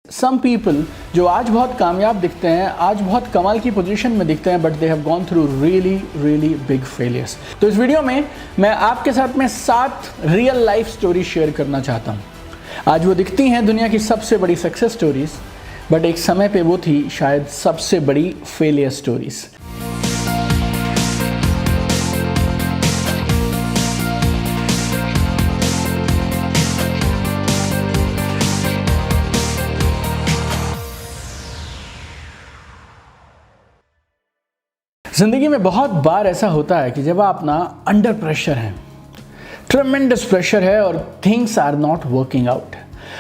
सम people जो आज बहुत कामयाब दिखते हैं, आज बहुत कमाल की पोजीशन में दिखते हैं, but they have gone through really big failures. तो इस वीडियो में मैं आपके साथ में 7 रियल लाइफ स्टोरी शेयर करना चाहता हूँ। आज वो दिखती हैं दुनिया की सबसे बड़ी सक्सेस स्टोरीज, बट एक समय पे वो थी शायद सबसे बड़ी फेलियर स्टोरीज। ज़िंदगी में बहुत बार ऐसा होता है कि जब आप ना अंडर प्रेशर हैं, ट्रेमेंडस प्रेशर है और things are not working out.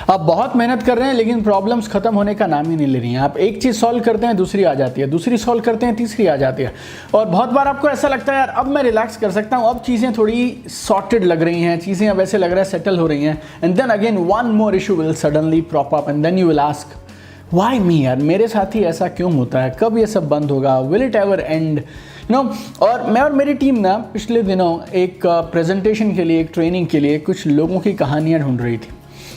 आप बहुत मेहनत कर रहे हैं लेकिन प्रॉब्लम्स खत्म होने का नाम ही नहीं ले रही हैं। आप एक चीज़ सॉल्व करते हैं, दूसरी आ जाती है, दूसरी सॉल्व करते हैं, तीसरी आ जाती है। और बहुत बार आपको ऐसा लगता है यार अब मैं रिलैक्स कर सकता हूँ, अब चीज़ें थोड़ी सॉर्टेड लग रही हैं, चीज़ें अब ऐसे लग रहा है सेटल हो रही हैं। And then again one more issue will suddenly prop up and then you will ask why me, यार मेरे साथ ही ऐसा क्यों होता है, कब ये सब बंद होगा, will it ever end no. और मैं और मेरी टीम ना पिछले दिनों एक प्रेजेंटेशन के लिए, एक ट्रेनिंग के लिए कुछ लोगों की कहानियाँ ढूंढ रही थी।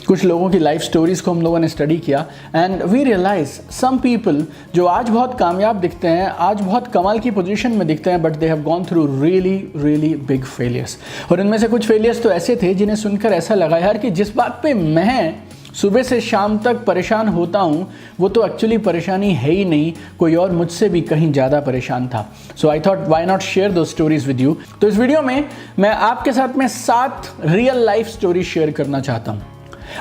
कुछ लोगों की लाइफ स्टोरीज़ को हम लोगों ने स्टडी किया and we realise some people जो आज बहुत कामयाब दिखते हैं, आज बहुत कमाल की पोजीशन में दिखते हैं, but they have gone through really big failures. और इनमें से कुछ फेलियर्स तो ऐसे थे जिन्हें सुनकर ऐसा लगा यार कि जिस बात पे मैं सुबह से शाम तक परेशान होता हूँ वो तो एक्चुअली परेशानी है ही नहीं, कोई और मुझसे भी कहीं ज़्यादा परेशान था। So I thought why not share two stories with you. तो इस वीडियो में मैं आपके साथ में 7 रियल लाइफ स्टोरी शेयर करना चाहता हूँ।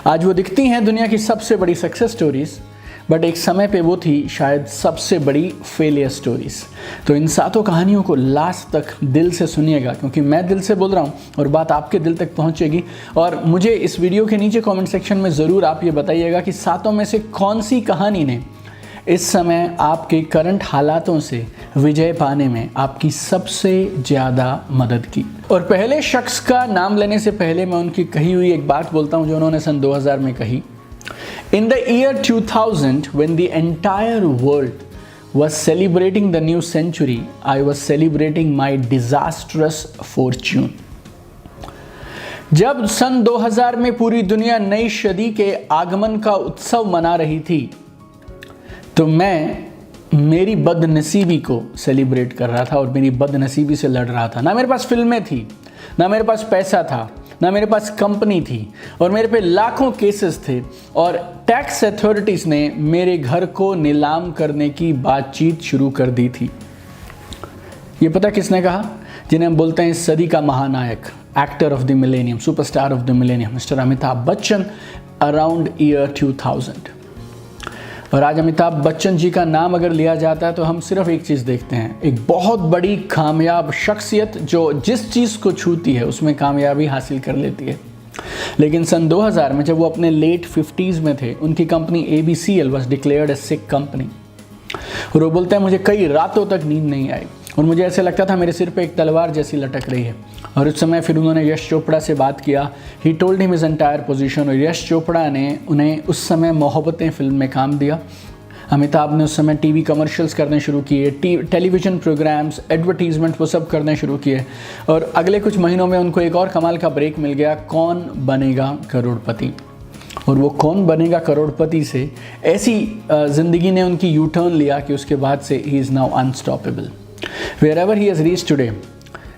आज वो दिखती हैं दुनिया की सबसे बड़ी सक्सेस स्टोरीज, बट एक समय पे वो थी शायद सबसे बड़ी फेलियर स्टोरीज। तो इन 7 कहानियों को लास्ट तक दिल से सुनिएगा, क्योंकि मैं दिल से बोल रहा हूँ और बात आपके दिल तक पहुँचेगी। और मुझे इस वीडियो के नीचे कमेंट सेक्शन में ज़रूर आप ये बताइएगा कि 7 में से कौन सी कहानी ने इस समय आपके करंट हालातों से विजय पाने में आपकी सबसे ज़्यादा मदद की। और पहले शख्स का नाम लेने से पहले मैं उनकी कही हुई एक बात बोलता हूँ जो उन्होंने सन 2000 में कही। In the year 2000, when the entire world was celebrating the new century, I was celebrating my disastrous fortune. जब सन 2000 में पूरी दुनिया नई सदी के आगमन का उत्सव मना रही थी, तो मैं मेरी बदनसीबी को सेलिब्रेट कर रहा था और मेरी बदनसीबी से लड़ रहा था। ना मेरे पास फिल्में थी, ना मेरे पास पैसा था, ना मेरे पास कंपनी थी, और मेरे पे लाखों केसेस थे और टैक्स अथॉरिटीज़ ने मेरे घर को नीलाम करने की बातचीत शुरू कर दी थी। ये पता किसने कहा? जिन्हें हम बोलते हैं सदी का महानायक, actor of the millennium, superstar of the millennium, mister Amitabh Bachchan, around year 2000। और आज अमिताभ बच्चन जी का नाम अगर लिया जाता है तो हम सिर्फ एक चीज़ देखते हैं, एक बहुत बड़ी कामयाब शख्सियत जो जिस चीज़ को छूती है उसमें कामयाबी हासिल कर लेती है। लेकिन सन 2000 में जब वो अपने लेट 50s में थे, उनकी company ABCL was declared A sick company. और वो बोलते हैं मुझे कई रातों तक नींद नहीं आई और मुझे ऐसे लगता था मेरे सिर पे एक तलवार जैसी लटक रही है। और उस समय फिर उन्होंने यश चोपड़ा से बात किया। He told him his entire position. और यश चोपड़ा ने उन्हें उस समय मोहब्बतें फिल्म में काम दिया। अमिताभ ने उस समय टीवी कमर्शियल्स करने शुरू किए, टेलीविज़न प्रोग्राम्स, एडवर्टीजमेंट, वो सब करने शुरू किए। और अगले कुछ महीनों में उनको एक और कमाल का ब्रेक मिल गया, कौन बनेगा करोड़पति। और वो कौन बनेगा करोड़पति से ऐसी ज़िंदगी ने उनकी यू टर्न लिया कि उसके बाद से he is now unstoppable. Wherever he has reached today,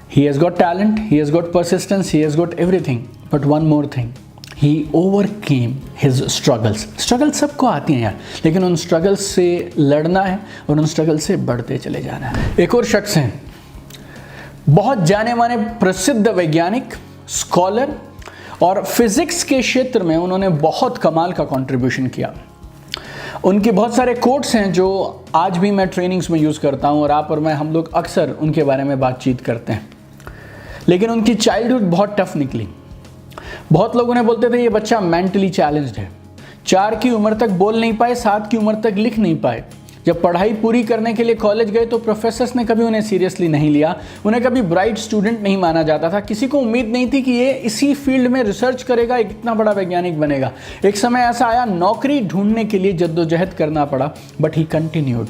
he has got talent, he has got persistence, he has got everything. But one more thing, he overcame his struggles. Struggles सबको आती हैं यार, लेकिन उन struggles से लड़ना है और उन struggles से बढ़ते चले जाना है। एक और शख्स हैं, बहुत जाने माने प्रसिद्ध वैज्ञानिक, स्कॉलर, और फिजिक्स के क्षेत्र में उन्होंने बहुत कमाल का कंट्रीब्यूशन किया। उनके बहुत सारे कोट्स हैं जो आज भी मैं ट्रेनिंग्स में यूज़ करता हूं और आप और मैं, हम लोग अक्सर उनके बारे में बातचीत करते हैं। लेकिन उनकी चाइल्डहुड बहुत टफ निकली। बहुत लोग उन्हें बोलते थे ये बच्चा मेंटली चैलेंज्ड है। 4 की उम्र तक बोल नहीं पाए, 7 की उम्र तक लिख नहीं पाए। जब पढ़ाई पूरी करने के लिए कॉलेज गए तो प्रोफेसर्स ने कभी उन्हें सीरियसली नहीं लिया, उन्हें कभी ब्राइट स्टूडेंट नहीं माना जाता था। किसी को उम्मीद नहीं थी कि ये इसी फील्ड में रिसर्च करेगा, एक इतना बड़ा वैज्ञानिक बनेगा। एक समय ऐसा आया, नौकरी ढूंढने के लिए जद्दोजहद करना पड़ा, but he continued.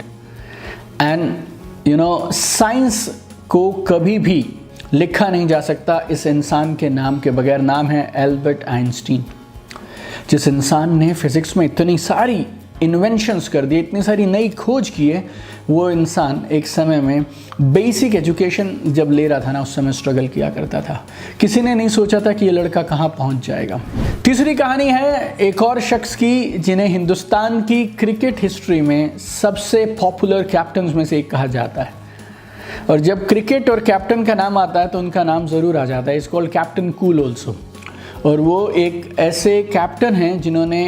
And science को कभी भी लिखा नहीं जा सकता इस इंसान के नाम के बगैर। नाम है एल्बर्ट आइंस्टीन। जिस इंसान ने फिजिक्स में इतनी सारी इन्वेंशंस कर दिए, इतनी सारी नई खोज की है, वो इंसान एक समय में बेसिक एजुकेशन जब ले रहा था ना, उस समय स्ट्रगल किया करता था। किसी ने नहीं सोचा था कि ये लड़का कहाँ पहुँच जाएगा। तीसरी कहानी है एक और शख्स की जिन्हें हिंदुस्तान की क्रिकेट हिस्ट्री में सबसे पॉपुलर कैप्टन्स में से एक कहा जाता है। और जब क्रिकेट और कैप्टन का नाम आता है तो उनका नाम ज़रूर आ जाता है। इस कॉल्ड कैप्टन कूल ऑल्सो। और वो एक ऐसे कैप्टन हैं जिन्होंने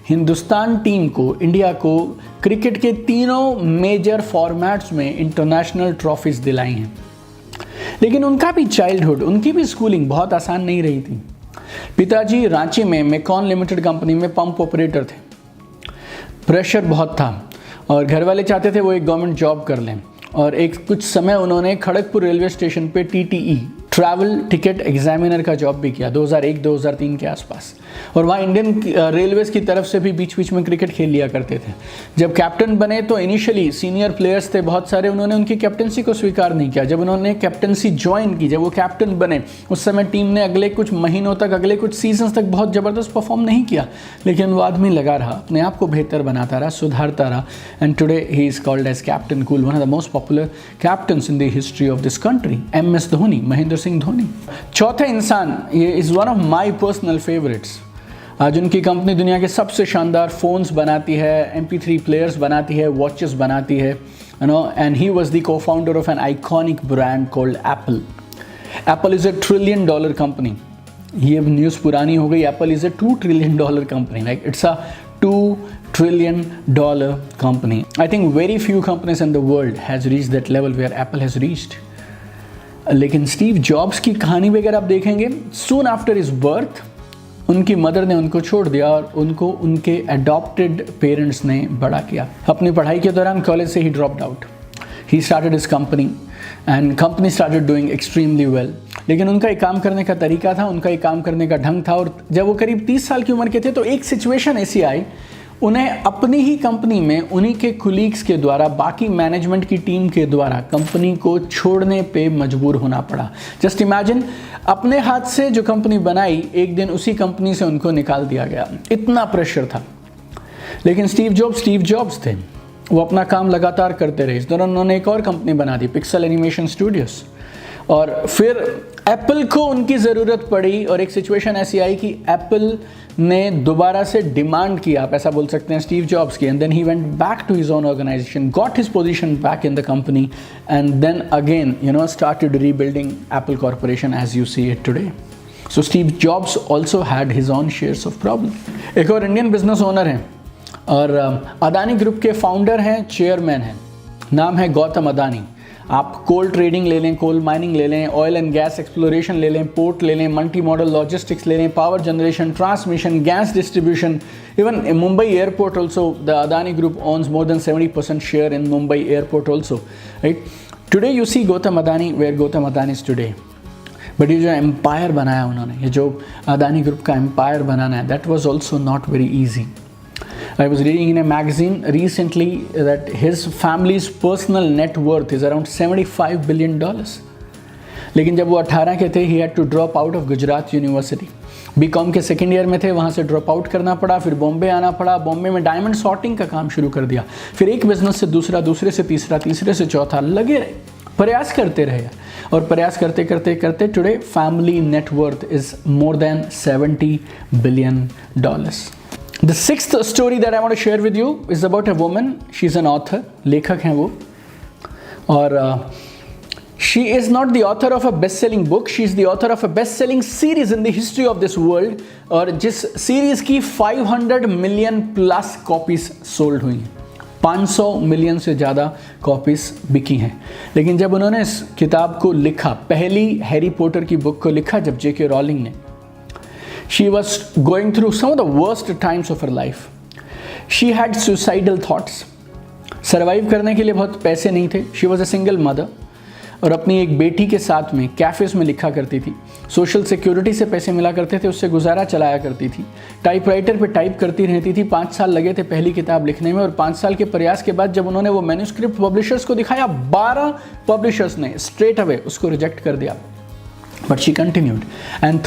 हिंदुस्तान टीम को, इंडिया को क्रिकेट के तीनों मेजर फॉर्मेट्स में इंटरनेशनल ट्रॉफीज़ दिलाई हैं। लेकिन उनका भी चाइल्डहुड, उनकी भी स्कूलिंग बहुत आसान नहीं रही थी। पिताजी रांची में मेकॉन लिमिटेड कंपनी में पंप ऑपरेटर थे। प्रेशर बहुत था और घर वाले चाहते थे वो एक गवर्नमेंट जॉब कर लें। और एक कुछ समय उन्होंने खड़गपुर रेलवे स्टेशन पे TTE ट्रैवल टिकट एग्जामिनर का जॉब भी किया 2001-2003 के आसपास। और वहाँ इंडियन रेलवेज़ की तरफ से भी बीच बीच में क्रिकेट खेल लिया करते थे। जब कैप्टन बने तो इनिशियली सीनियर प्लेयर्स थे बहुत सारे, उन्होंने उनकी कैप्टनसी को स्वीकार नहीं किया। जब उन्होंने कैप्टनसी ज्वाइन की, जब वो कैप्टन बने, उस समय टीम ने अगले कुछ महीनों तक, अगले कुछ सीजन्स तक बहुत ज़बरदस्त परफॉर्म नहीं किया। लेकिन वो आदमी लगा रहा, अपने आप को बेहतर बनाता रहा, सुधारता रहा। And today he is called as Captain Cool, one of the most popular captains in the history of this country, MS Dhoni, Mahendra Singh Dhoni. चौथे इंसान, ये is one of my personal favourites. आज उनकी कंपनी दुनिया के सबसे शानदार फ़ोन्स बनाती है, MP3 प्लेयर्स बनाती है, वॉचेस बनाती है, you know, and he was the co founder of an iconic brand called Apple. Apple is $1 trillion company. ये अब न्यूज़ पुरानी हो गई। Apple is $2 trillion company, like it's a $2 trillion company. I think very few companies in the world has reached that level where Apple has reached. लेकिन Steve Jobs की कहानी भी अगर आप देखेंगे, सून आफ्टर हिज बर्थ उनकी mother ने उनको छोड़ दिया और उनको उनके अडॉप्टेड पेरेंट्स ने बड़ा किया। अपनी पढ़ाई के दौरान कॉलेज से ही dropped out. He started his company and company started doing extremely well. लेकिन उनका एक काम करने का तरीका था, उनका एक काम करने का ढंग था। और जब वो करीब 30 साल की उम्र के थे तो एक सिचुएशन ऐसी आई, उन्हें अपनी ही कंपनी में उन्हीं के कुलीग्स के द्वारा, बाकी मैनेजमेंट की टीम के द्वारा कंपनी को छोड़ने पे मजबूर होना पड़ा। जस्ट इमेजिन, अपने हाथ से जो कंपनी बनाई, एक दिन उसी कंपनी से उनको निकाल दिया गया। इतना प्रेशर था। लेकिन स्टीव जॉब्स थे, वो अपना काम लगातार करते रहे। इस दौरान उन्होंने एक और कंपनी बना दी, पिक्सल एनिमेशन स्टूडियोज़। और फिर एप्पल को उनकी ज़रूरत पड़ी और एक सिचुएशन ऐसी आई कि एप्पल ने दोबारा से डिमांड किया, आप ऐसा बोल सकते हैं, स्टीव जॉब्स की। And then he went back to his own organisation, got his position back in the company and then again started rebuilding Apple Corporation as you see it today. So Steve Jobs also had his own shares of problem. एक और Indian business owner हैं और Adani group के founder हैं, chairman हैं, नाम है गौतम अदानी। आप कोल ट्रेडिंग ले लें, कोल माइनिंग ले लें, ऑयल एंड गैस एक्सप्लोरेशन ले लें, पोर्ट ले लें, मल्टी मॉडल लॉजिस्टिक्स ले लें, power generation, transmission, gas distribution, even Mumbai airport also, the Adani group owns more than 70% share in Mumbai airport also, right? Today you see Gautam Adani where Gautam Adani is today. But ये जो empire बनाया उन्होंने, ये जो Adani group का empire बनाना है, that was also not very easy. I was reading in a magazine recently that his family's personal net worth is around $75 billion. लेकिन जब वो 18 के थे, he had to drop out of Gujarat university. BCom के second year में थे, वहाँ से ड्रॉप आउट करना पड़ा, फिर बॉम्बे आना पड़ा। बॉम्बे में डायमंड सॉर्टिंग का काम शुरू कर दिया, फिर एक बिजनेस से दूसरा, दूसरे से तीसरा, तीसरे से चौथा, लगे रहे, प्रयास करते रहे। और प्रयास करते करते करते today family net worth is more than $70 billion. The sixth story that I want to share with you is about a woman. She's an author, लेखक हैं वो, और she is not the author of a best-selling book. She is the author of a best-selling series in the history of this world, और जिस series की 500 million plus copies sold हुई हैं, 500 million से ज़्यादा कॉपीज़ बिकी हैं। लेकिन जब उन्होंने इस किताब को लिखा, पहली हैरी पॉटर की बुक को लिखा जब J.K. रॉलिंग ने, she was going through some of the worst times of her life. She had suicidal thoughts. Survive करने के लिए बहुत पैसे नहीं थे। She was a single mother. और अपनी एक बेटी के साथ में कैफ़ेज़ में लिखा करती थी। सोशल सिक्योरिटी से पैसे मिला करते थे, उससे गुजारा चलाया करती थी। टाइपराइटर पे टाइप करती रहती थी। 5 साल लगे थे पहली किताब लिखने में, और 5 साल के प्रयास के बाद जब उन्होंने वो मैन्युस्क्रिप्ट पब्लिशर्स को दिखाया, 12 पब्लिशर्स ने स्ट्रेट अवे उसको रिजेक्ट कर दिया। But she continued, and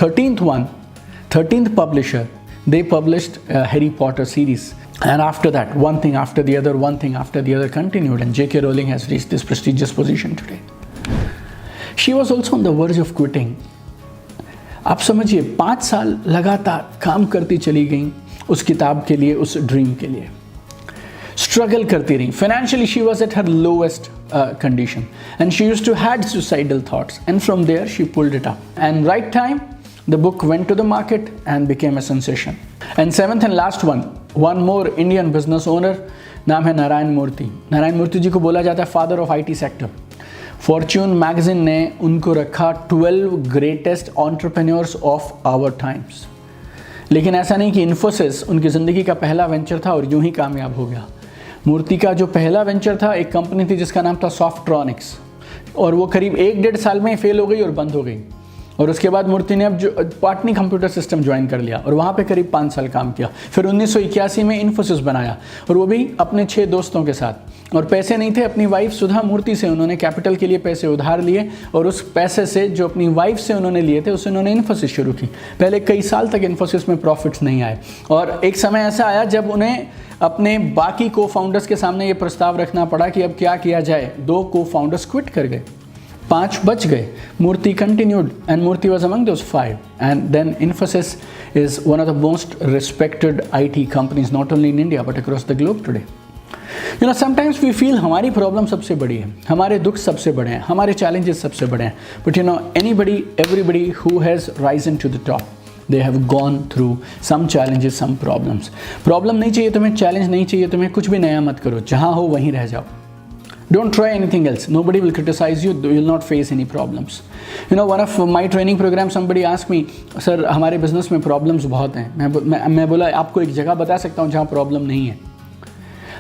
13th publisher, they published Harry Potter series. And after that, one thing after the other, one thing after the other continued, and J.K. Rowling has reached this prestigious position today. She was also on the verge of quitting. आप समझिए 5 साल लगातार काम करती चली गई उस किताब के लिए, उस ड्रीम के लिए, स्ट्रगल करती रही. Financially she was at her lowest condition, and she used to had suicidal thoughts, and from there she pulled it up. And right time, the book went to the market and became a sensation. And seventh and last one more Indian business owner, नाम है नारायण मूर्ति. नारायण मूर्ति जी को बोला जाता है father of IT sector. Fortune magazine ने उनको रखा 12 greatest entrepreneurs of our times. लेकिन ऐसा नहीं कि इन्फोसिस उनकी ज़िंदगी का पहला वेंचर था और यूं ही कामयाब हो गया. मूर्ति का जो पहला वेंचर था, एक कंपनी थी जिसका नाम था सॉफ्ट्रॉनिक्स, और वो करीब 1-1.5 साल में फेल हो गई और बंद हो गई. और उसके बाद मूर्ति ने अब जो पाटनी कंप्यूटर सिस्टम ज्वाइन कर लिया और वहाँ पे करीब 5 साल काम किया. फिर 1981 में इन्फोसिस बनाया, और वो भी अपने 6 दोस्तों के साथ. और पैसे नहीं थे, अपनी वाइफ सुधा मूर्ति से उन्होंने कैपिटल के लिए पैसे उधार लिए, और उस पैसे से जो अपनी वाइफ से उन्होंने लिए थे उससे उन्होंने इन्फोसिस शुरू की. पहले कई साल तक इन्फोसिस में प्रॉफिट्स नहीं आए, और एक समय ऐसा आया जब उन्हें अपने बाकी को फाउंडर्स के सामने ये प्रस्ताव रखना पड़ा कि अब क्या किया जाए. 2 को फाउंडर्स क्विट कर गए, 5 बच गए. Murthy continued, and Murthy was among those 5. And then Infosys is one of the most respected IT companies not only in India but across the globe today. You know, sometimes we feel हमारी problem सबसे बड़ी है, हमारे दुख सबसे बड़े हैं, हमारे चैलेंजेस सबसे बड़े हैं. But you know, everybody who has risen to the top, they have gone through some challenges, some problems. Problem नहीं चाहिए तुम्हें, चैलेंज नहीं चाहिए तुम्हें, कुछ भी नया मत करो, जहाँ हो वहीं रह जाओ. Don't try anything else. Nobody will criticize you. You will not face any problems. You know, one of my training programs, somebody asked me, sir, हमारे business में problems बहुत हैं. मैं बोला आपको एक जगह बता सकता हूँ जहाँ problem नहीं है.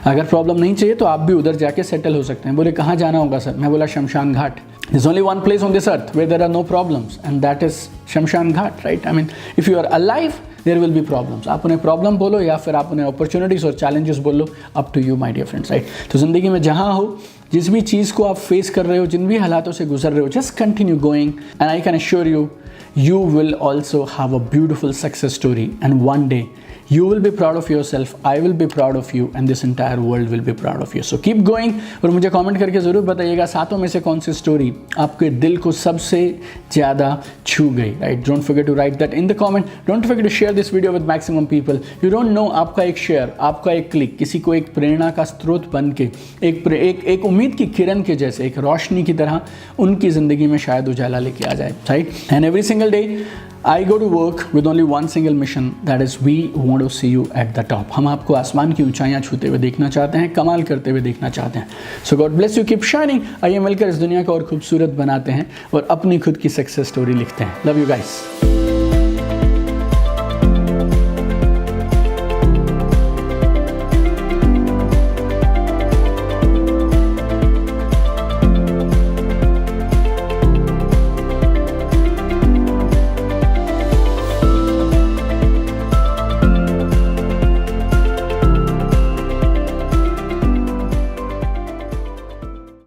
अगर प्रॉब्लम नहीं चाहिए तो आप भी उधर जाके सेटल हो सकते हैं. बोले कहाँ जाना होगा सर? मैं बोला शमशान घाट. There's only one place on this earth where there are no problems, and that is शमशान घाट, right? I mean, if you are alive, there will be problems. आप उन्हें प्रॉब्लम बोलो या फिर आप उन्हें अपॉर्चुनिटीज़ और चैलेंजेस बोलो, up to you, my dear friends, right? तो ज़िंदगी में जहाँ हो, जिस भी चीज़ को आप फेस कर रहे हो, जिन भी हालातों से गुजर रहे हो, just continue going, and I can assure you, you will also have a beautiful success story, and one day you will be proud of yourself, I will be proud of you, and this entire world will be proud of you. So keep going. और मुझे comment करके ज़रूर बताइएगा सातों में से कौन सी story आपके दिल को सबसे ज़्यादा छू गई, right? Don't forget to write that in the comment. Don't forget to share this video with maximum people. You don't know, आपका एक शेयर, आपका एक क्लिक किसी को एक प्रेरणा का स्रोत बन के, एक उम्मीद की किरण के जैसे, एक रोशनी की तरह उनकी ज़िंदगी में शायद उजाला लेके आ जाए, right? And every single day I go to work with only one single mission, that is we want to see you at the top. हम आपको आसमान की ऊंचाइयां छूते हुए देखना चाहते हैं, कमाल करते हुए देखना चाहते हैं. So God bless you, keep shining. आइए मिलकर इस दुनिया को और खूबसूरत बनाते हैं और अपनी खुद की सक्सेस स्टोरी लिखते हैं. Love you guys.